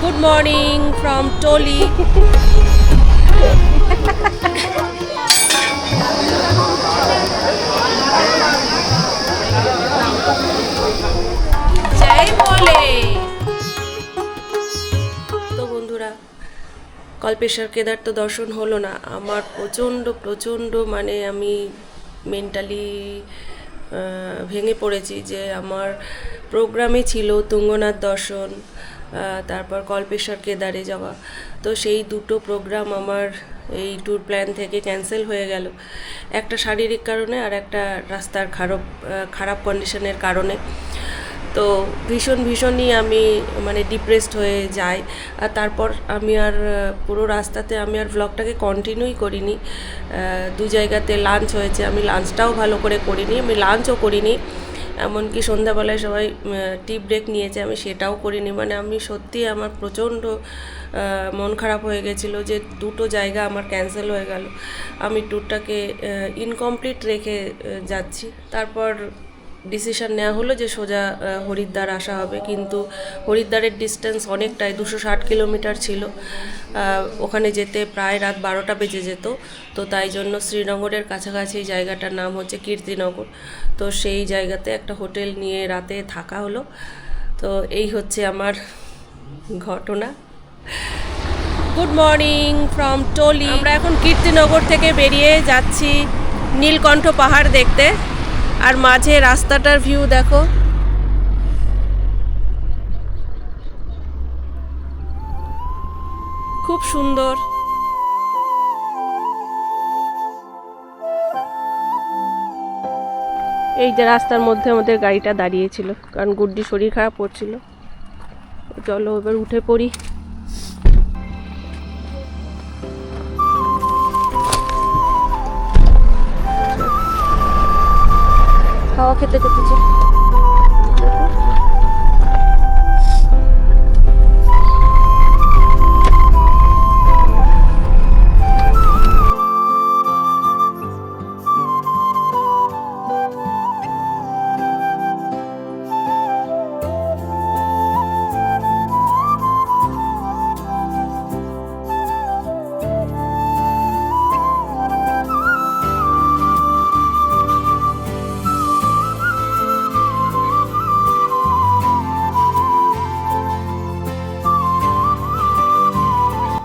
Good morning from Toli. জয় বলে। তো বন্ধুরা, কল্পেশ্বর কেদার তো দর্শন হলো না। আমার প্রচণ্ড মানে আমি মেন্টালি ভেঙে পড়েছি যে আমার প্রোগ্রামে ছিল তুঙ্গনাথ দর্শন, তারপর কল্পেশ্বর কেদারে যাওয়া। তো সেই দুটো প্রোগ্রাম আমার এই ট্যুর প্ল্যান থেকে ক্যান্সেল হয়ে গেল, একটা শারীরিক কারণে আর একটা রাস্তার খারাপ কন্ডিশনের কারণে। তো ভীষণই আমি মানে ডিপ্রেসড হয়ে যাই। আর তারপর আমি আর পুরো রাস্তাতে আমি আর ভ্লগটাকে কন্টিনিউই করিনি। দু জায়গাতে লাঞ্চ হয়েছে, আমি লাঞ্চটাও ভালো করে করিনি, আমি লাঞ্চও করিনি। এমনকি সন্ধ্যাবেলায় সবাই টি ব্রেক নিয়েছে, আমি সেটাও করিনি। মানে আমি সত্যি আমার প্রচণ্ড মন খারাপ হয়ে গেছিলো যে দুটো জায়গা আমার ক্যান্সেল হয়ে গেল, আমি ট্যুরটাকে ইনকমপ্লিট রেখে যাচ্ছি। তারপর ডিসিশন নেওয়া হলো যে সোজা হরিদ্বার আসা হবে, কিন্তু হরিদ্বারের ডিস্টেন্স অনেকটাই, 260 কিলোমিটার ছিল। ওখানে যেতে প্রায় রাত 12টা বেজে যেত। তো তাই জন্য শ্রীনগরের কাছাকাছি জায়গাটার নাম হচ্ছে কীর্তিনগর। তো সেই জায়গাতে একটা হোটেল নিয়ে রাতে থাকা হলো। তো এই হচ্ছে আমার ঘটনা। Good morning from Tolly. আমরা এখন কীর্তিনগর থেকে বেরিয়ে যাচ্ছি নীলকণ্ঠ পাহাড় দেখতে। আর মাঝে রাস্তাটার ভিউ দেখো, খুব সুন্দর। এই যে রাস্তার মধ্যে আমাদের গাড়িটা দাঁড়িয়েছিল, কারণ গুড্ডি শরীর খারাপ করছিল। চলো এবার উঠে পড়ি। খাওয়া খেতে খেতেছে।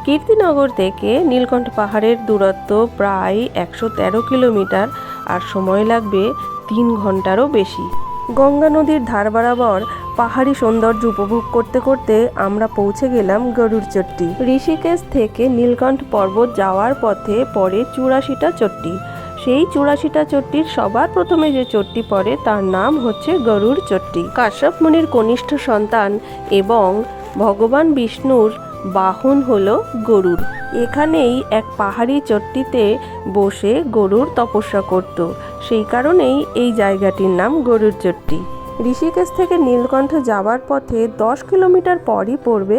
কীর্তিনগর থেকে নীলকণ্ঠ পাহাড়ের দূরত্ব প্রায় 113 কিলোমিটার, আর সময় লাগবে 3 ঘন্টারও বেশি। গঙ্গা নদীর ধার বরাবর পাহাড়ি সৌন্দর্য উপভোগ করতে করতে আমরা পৌঁছে গেলাম গরুড় চট্টি। ঋষিকেশ থেকে নীলকণ্ঠ পর্বত যাওয়ার পথে পড়ে 84টা চট্টি। সেই 84টা চট্টির সবার প্রথমে যে চট্টি পড়ে তার নাম হচ্ছে গরুড় চট্টি। কাশ্যপ মুনির কনিষ্ঠ সন্তান এবং ভগবান বিষ্ণুর বাহন হলো গরুড়। এখানেই এক পাহাড়ি চট্টিতে বসে গরুড় তপস্যা করত, সেই কারণেই এই জায়গাটির নাম গরুড় চট্টি। ঋষিকেশ থেকে নীলকণ্ঠ যাওয়ার পথে 10 কিলোমিটার পরই পড়বে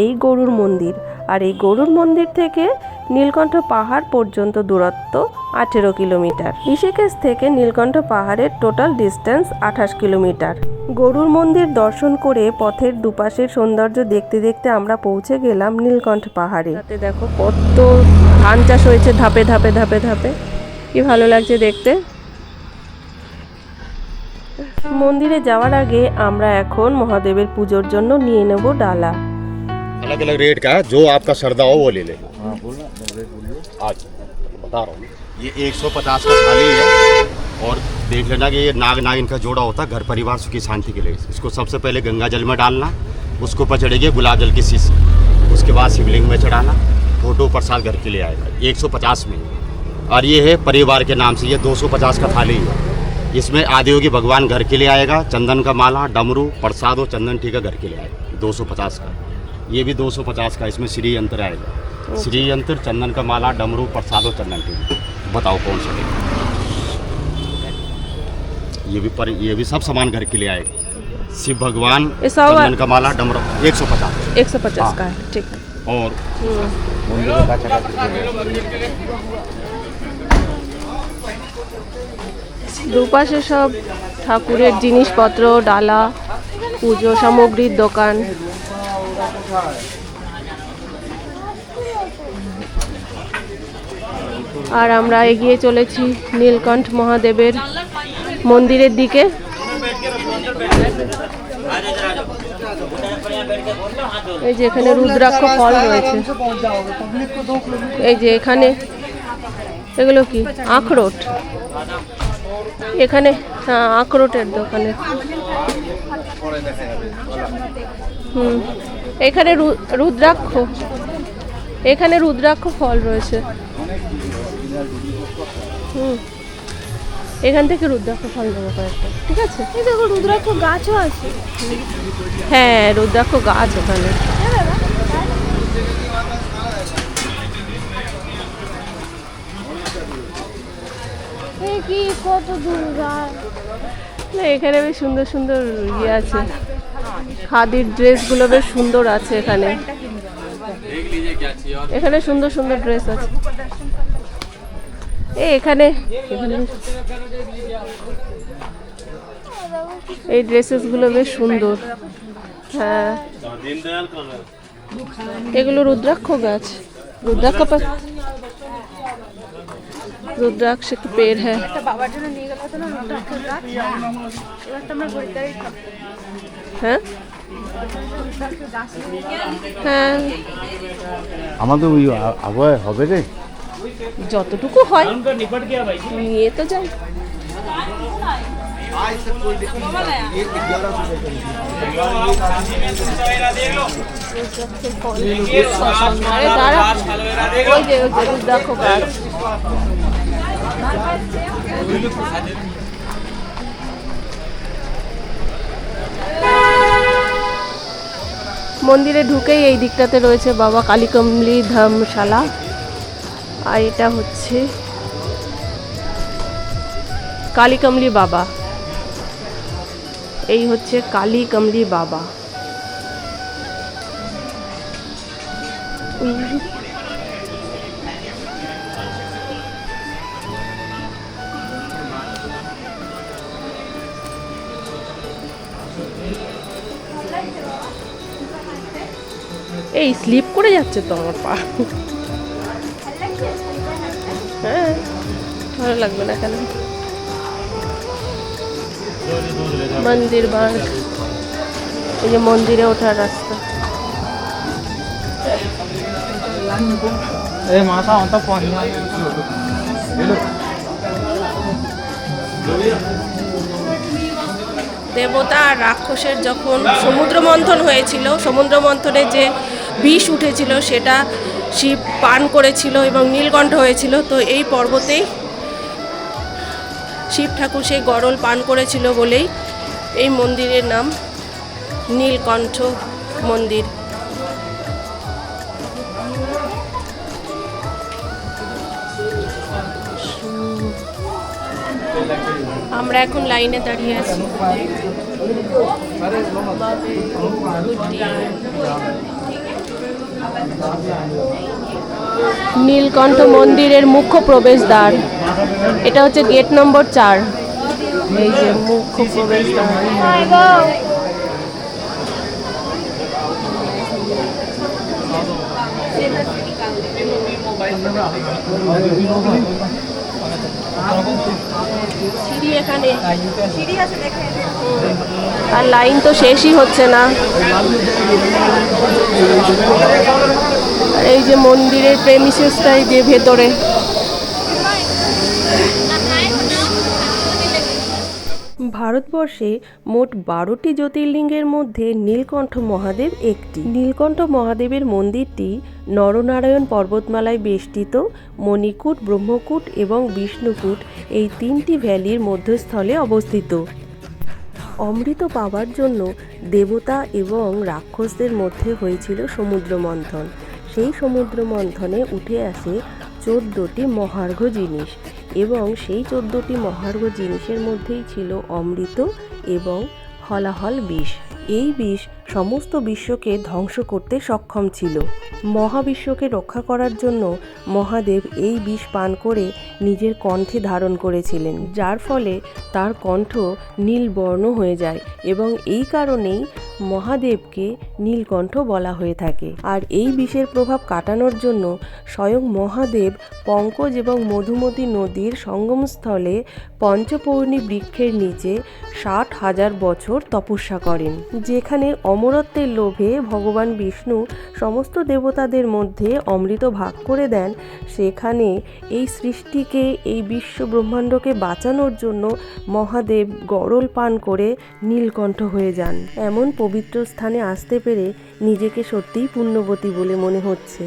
এই গরুড় মন্দির। আর এই গরুড় মন্দির থেকে নীলকণ্ঠ পাহাড় পর্যন্ত দূরত্ব 18 কিলোমিটার। ঋষিকেশ থেকে নীলকণ্ঠ পাহাড়ের টোটাল ডিস্টেন্স 28 কিলোমিটার। গরুড় মন্দির দর্শন করে পথের দুপাশের সৌন্দর্য দেখতে দেখতে আমরা পৌঁছে গেলাম নীলকণ্ঠ পাহাড়ে। তাতে দেখো কত ধান চাষ হয়েছে ধাপে ধাপে ধাপে ধাপে, কি ভালো লাগছে দেখতে। মন্দিরে যাওয়ার আগে আমরা এখন মহাদেবের পুজোর জন্য নিয়ে নেব ডালা। अलग अलग रेट का है, जो आपका श्रद्धा हो वो ले ले। आज बता रहा हूँ, ये 150 का थाली है। और देख लेना कि ये नाग नागिन का जोड़ा होता है घर परिवार सुखी शांति के लिए। इसको सबसे पहले गंगा जल में डालना, उसके ऊपर चढ़ेगी गुलाब जल की शीशी, उसके बाद शिवलिंग में चढ़ाना, फोटो प्रसाद घर के लिए आएगा 150 में। और ये है परिवार के नाम से, ये 250 का थाली है। इसमें आदियोगी भगवान घर के लिए आएगा, चंदन का माला, डमरू, प्रसाद और चंदन टीका घर के लिए आएगा 250 का। ये भी 250 का, इसमें श्री यंत्र आएगा। श्री यंत्र, चंदन का माला, डमरू, प्रसाद और चंदन टीका। बताओ कौन सा लेगा? ये भी सब सामान घर के लिए आएगा। शिव भगवान, चंदन का माला, डमरू 150 का है, ठीक। और দুপাশে সব ঠাকুরের জিনিসপত্র, ডালা, পুজো সামগ্রীর দোকান। আর আমরা এগিয়ে চলেছি নীলকণ্ঠ মহাদেবের মন্দিরের দিকে। এই যে এখানে রুদ্রাক্ষ ফল রয়েছে, এই যে এখানে এগুলো কি আখরোট, এখানে হ্যাঁ আখরোটের দোকানে। এখানে রুদ্রাক্ষ, এখানে রুদ্রাক্ষ ফল রয়েছে। এখান থেকে রুদ্রাক্ষ ফল নেবো কয়েকটা, ঠিক আছে? এই দেখো রুদ্রাক্ষ গাছও আছে। হ্যাঁ রুদ্রাক্ষ গাছ ওখানে। এই কি কত দূর গাছ। না এখানে বেশ সুন্দর সুন্দর ইয়ে আছে, খাদির ড্রেসগুলো বেশ সুন্দর আছে এখানে। এখানে সুন্দর সুন্দর ড্রেস আছে। এখানে এই ড্রেসেসগুলো বেশ সুন্দর। হ্যাঁ এগুলো রুদ্রাক্ষ গাছ, रुद्राक्ष पर रुद्राक्ष के पेड़ है। বাবার জন্য নিয়ে গেল তো না রুদ্রাক্ষ গাছ, এবার তো আমরা গরিদারি খাবো। হ্যাঁ হ্যাঁ আমাদের ওই আবহাওয়া হবে রে, যতটুকু হয় নিয়ে তো যাই। আরে দাঁড়া, ওই যে দেখো গাছ। মন্দিরে ঢুকেই এই দিকটাতে রয়েছে বাবা কালীকমলি ধর্মশালা, আর এটা হচ্ছে কালীকমলি বাবা। এই হচ্ছে কালীকমলি বাবা। এই স্লিপ করে যাচ্ছে তো আমার পা। হ্যাঁ ভালো লাগবে না কেন? মন্দির বার, এই যে মন্দিরে ওঠার রাস্তা। দেবতা আর রাক্ষসের যখন সমুদ্র মন্থন হয়েছিল, সমুদ্র মন্থনে যে বিষ উঠেছিল সেটা শিব পান করেছিল এবং নীলকণ্ঠ হয়েছিল। তো এই পর্বতেই শিব ঠাকুর সেই গরল পান করেছিল বলেই এই মন্দিরের নাম নীলকণ্ঠ মন্দির। আমরা এখন লাইনে দাঁড়িয়ে আছি। নীলকণ্ঠ মন্দিরের মুখ্য প্রবেশদ্বার, এটা হচ্ছে গেট নম্বর 4। এই যে মুখ্য প্রবেশদ্বার। সিঁড়ি এখানে, আর লাইন তো শেষই হচ্ছে না। আর এই যে মন্দিরের প্রেমিসেসটাই যে ভেতরে। ভারতবর্ষে মোট 12টি জ্যোতির্লিঙ্গের মধ্যে নীলকণ্ঠ মহাদেব একটি। নীলকণ্ঠ মহাদেবের মন্দিরটি নরনারায়ণ পর্বতমালায় বেষ্টিত মণিকূট, ব্রহ্মকূট এবং বিষ্ণুকূট এই 3টি ভ্যালির মধ্যস্থলে অবস্থিত। অমৃত পাওয়ার জন্য দেবতা এবং রাক্ষসদের মধ্যে হয়েছিল সমুদ্র মন্থন। সেই সমুদ্র মন্থনে উঠে আসে 14টি মহার্ঘ জিনিস, এবং সেই 14টি মহার্ঘ জিনিসের মধ্যেই ছিল অমৃত এবং হলাহল বিষ। এই বিষ সমস্ত বিশ্বকে ধ্বংস করতে সক্ষম ছিল। মহাবিশ্বকে রক্ষা করার জন্য মহাদেব এই বিষ পান করে নিজের কণ্ঠে ধারণ করেছিলেন, যার ফলে তার কণ্ঠ নীলবর্ণ হয়ে যায় এবং এই কারণেই মহাদেবকে নীলকণ্ঠ বলা হয়ে থাকে। আর এই বিষের প্রভাব কাটানোর জন্য স্বয়ং মহাদেব পঙ্কজ এবং মধুমতি নদীর সঙ্গমস্থলে পঞ্চপর্ণী বৃক্ষের নিচে 60,000 বছর তপস্যা করেন, যেখানে অমরত্বের লোভে ভগবান বিষ্ণু সমস্ত দেবতাদের মধ্যে অমৃত ভাগ করে দেন। সেখানে এই সৃষ্টিকে, এই বিশ্ব ব্রহ্মাণ্ডকে বাঁচানোর জন্য মহাদেব গরল পান করে নীলকণ্ঠ হয়ে যান। এমন পবিত্র স্থানে আসতে পেরে নিজেকে সত্যিই পুণ্যবতী বলে মনে হচ্ছে।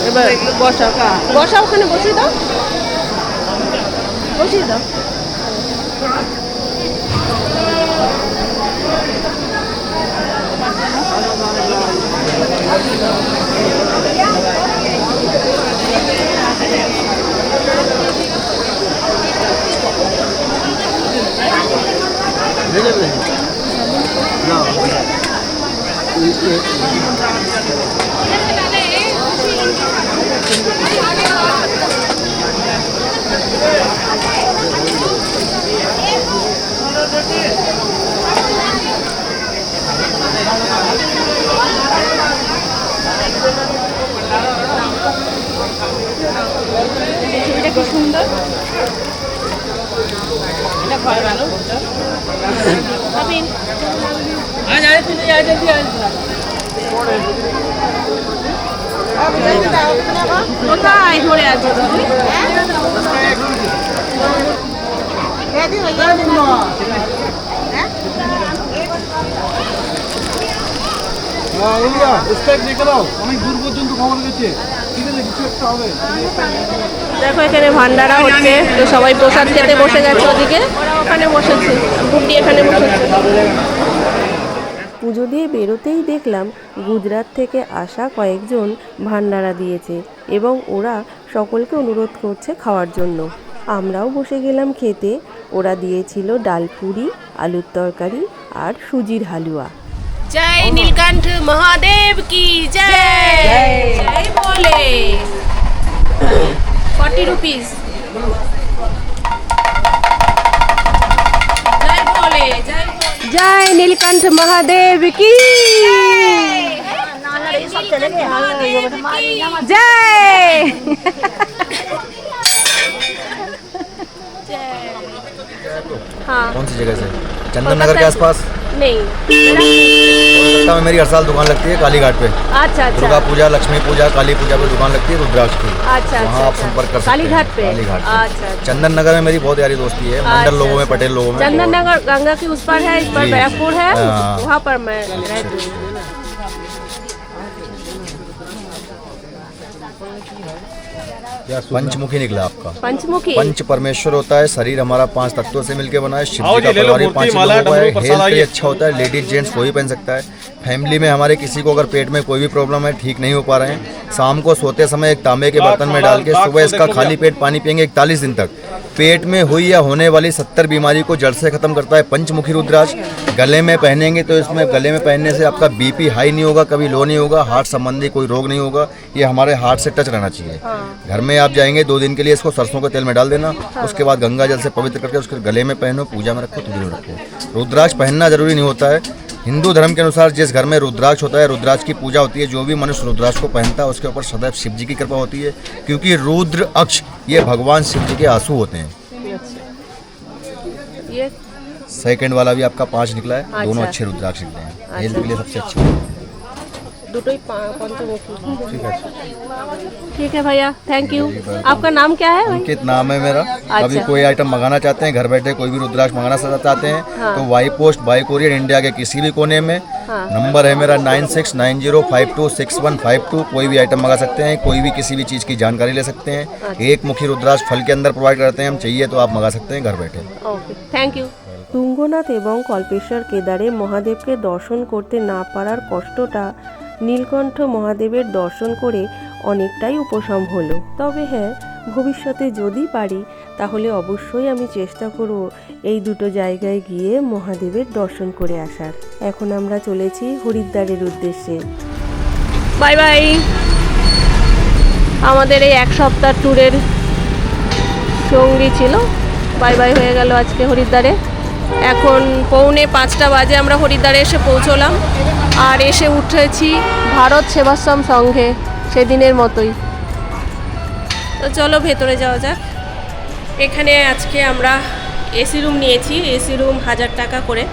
এবার বসা বসা, ওখানে বসিয়ে দাও, বসিয়ে দাও। ছবিটা কি সুন্দর। এটা ঘর ভালো কোথায় ধরে আছো তুমি? অনেক দূর পর্যন্ত খবর গেছে, ঠিক আছে, কিছু একটা হবে। দেখো এখানে ভান্ডারা হচ্ছে, তো সবাই প্রসাদ খেতে বসে গেছে ওদিকে, ওরা ওখানে বসেছে, গুড্ডি এখানে বসেছে। পুজো দিয়ে বেরোতেই দেখলাম গুজরাট থেকে আসা কয়েকজন ভান্ডারা দিয়েছে এবং ওরা সকলকে অনুরোধ করছে খাওয়ার জন্য। আমরাও বসে গেলাম খেতে। ওরা দিয়েছিল ডাল পুরি, আলুর তরকারি আর সুজির হালুয়া। জয় নীলকণ্ঠ মহাদেব কি জয়, জয় বলে। 40 rupees। জয় বলে, জয় নীলকণ্ঠ মহাদেব কি জয়। हाँ, कौन सी जगह से? चंदन नगर के आसपास? नहीं। कोलकाता में मेरी हर साल दुकान लगती है काली घाट पे। अच्छा अच्छा। दुर्गा पूजा, लक्ष्मी पूजा, काली पूजा पे दुकान लगती है रुद्राक्ष की। अच्छा वहाँ अच्छा आप संपर्क कर सकते हैं। काली घाट पे? काली घाट पे। अच्छा अच्छा। चंदन नगर में मेरी बहुत यारी दोस्ती है, मंडल अच्छा, लोगों में, अच्छा। पटेल लोगों में। चंदन नगर गंगा के उस पर है, इस पर जी। बैरकपुर है, हाँ। वहाँ पर मैं रहती हूँ। पंचमुखी निकला आपका। पंचमुखी? पंच परमेश्वर होता है, शरीर हमारा 5 तत्वों से मिलकर बना है। शिव आओ जी का जी, ले लो परिवार ही मूर्ति, 5 माला, लोगों का है। डमरू, प्रसाद हेल्थ के लिए आइए। अच्छा होता है, लेडीज जेंट्स कोई पहन सकता है। फैमिली में हमारे किसी को अगर पेट में कोई भी प्रॉब्लम है, ठीक नहीं हो पा रहे हैं, शाम को सोते समय एक तांबे के बर्तन में डाल के सुबह इसका खाली पेट पानी पिएंगे 41 दिन तक। पेट में हुई या होने वाली 70 बीमारी को जड़ से खत्म करता है पंचमुखी रुद्राक्ष। गले में पहनेंगे तो इसमें गले में पहनने से आपका बीपी हाई नहीं होगा, कभी लो नहीं होगा, हार्ट संबंधी कोई रोग नहीं होगा। ये हमारे हार्ट से टच रहना चाहिए। घर में आप जाएंगे 2 दिन के लिए, इसको सरसों के तेल में डाल देना, उसके बाद गंगा जल से पवित्र करके उसके गले में पहनो, पूजा में रखो, तुझे रखो। रुद्राक्ष पहनना जरूरी नहीं होता है। हिंदू धर्म के अनुसार जिस घर में रुद्राक्ष होता है, रुद्राक्ष की पूजा होती है, जो भी मनुष्य रुद्राक्ष को पहनता है उसके ऊपर सदैव शिव जी की कृपा होती है, क्योंकि रुद्र अक्ष ये भगवान शिव जी के आंसू होते हैं। ये सेकंड वाला भी आपका 5 निकला है। अच्छा। दोनों अच्छे रुद्राक्ष निकले हैं, हेल्थ के लिए सबसे अच्छे। दुटोई पंचमुखी। ठीक है भैया, थैंक यू। आपका नाम क्या है भाई? अंकित नाम है मेरा। कभी कोई आइटम मंगाना चाहते हैं, घर बैठे कोई भी रुद्राक्ष मंगाना चाहते हैं, हाँ। तो via post by courier India के किसी भी कोने में। हाँ। नंबर है मेरा 9690526152। कोई भी आइटम मंगा सकते हैं, कोई भी किसी भी चीज़ की जानकारी ले सकते हैं। एक मुखी रुद्राक्ष फल के अंदर प्रोवाइड करते हैं हम, चाहिए तो आप मंगा सकते हैं घर बैठे। ওকে, থ্যাংক ইউ। তুঙ্গনাথ এবং কল্পেশ্বর কেদারে মহাদেবকে দর্শন করতে না পারার কষ্টটা নীলকণ্ঠ মহাদেবের দর্শন করে অনেকটাই উপশম হলো। তবে হ্যাঁ, ভবিষ্যতে যদি পারি তাহলে অবশ্যই আমি চেষ্টা করব এই দুটো জায়গায় গিয়ে মহাদেবের দর্শন করে আসার। এখন আমরা চলেছি হরিদ্বারের উদ্দেশ্যে। Bye bye. আমাদের এই এক সপ্তাহ ট্যুরের সঙ্গী ছিল, বাই বাই হয়ে গেল আজকে হরিদ্বারে। এখন 4:45 বাজে আমরা হরিদ্বারে এসে পৌঁছলাম, আর এসে উঠেছি ভারত সেবাশ্রম সংঘে সেদিনের মতোই। তো চলো ভেতরে যাওয়া যাক। এখানে আজকে আমরা এসি রুম নিয়েছি, এসি রুম 1000 টাকা করে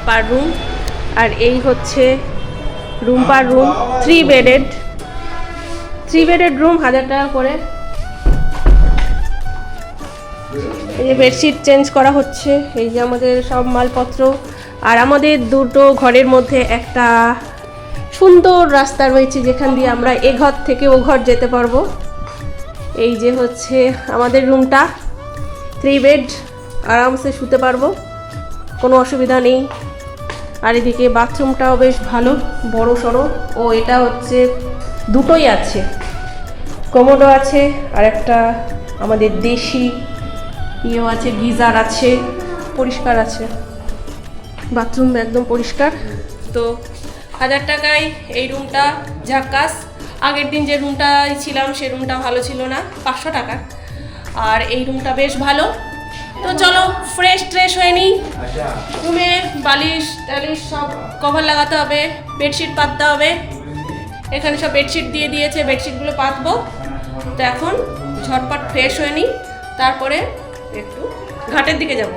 পার রুম, আর এই হচ্ছে রুম পার রুম 3 বেডেড রুম 1000 টাকা করে। এই যে বেডশিট চেঞ্জ করা হচ্ছে, এই যে আমাদের সব মালপত্র, আর আমাদের দুটো ঘরের মধ্যে একটা সুন্দর রাস্তা রয়েছে যেখান দিয়ে আমরা এ ঘর থেকে ও ঘর যেতে পারবো। এই যে হচ্ছে আমাদের রুমটা, 3 বেড, আরামসে শুতে পারবো, কোনো অসুবিধা নেই। আর এদিকে বাথরুমটাও বেশ ভালো, বড় সড়ো। ও এটা হচ্ছে দুটোই আছে, কমোডো আছে, আর একটা আমাদের দেশি ইয়েও আছে, গিজার আছে, পরিষ্কার আছে, বাথরুম একদম পরিষ্কার। তো 1000 টাকায় এই রুমটা ঝাক্কাস। আগের দিন যে রুমটায় ছিলাম সে রুমটা ভালো ছিল না, 500 টাকা, আর এই রুমটা বেশ ভালো। তো চলো ফ্রেশ হয়ে নিই। রুমে বালিশ টালিশ সব কভার লাগাতে হবে, বেডশিট পাততে হবে। এখানে সব বেডশিট দিয়ে দিয়েছে, বেডশিটগুলো পাতবো। তো এখন ঝটপট ফ্রেশ হয়ে নিই, তারপরে একটু ঘাটের দিকে যাব।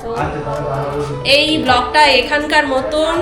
তো এই ব্লগটা এখানকার মতন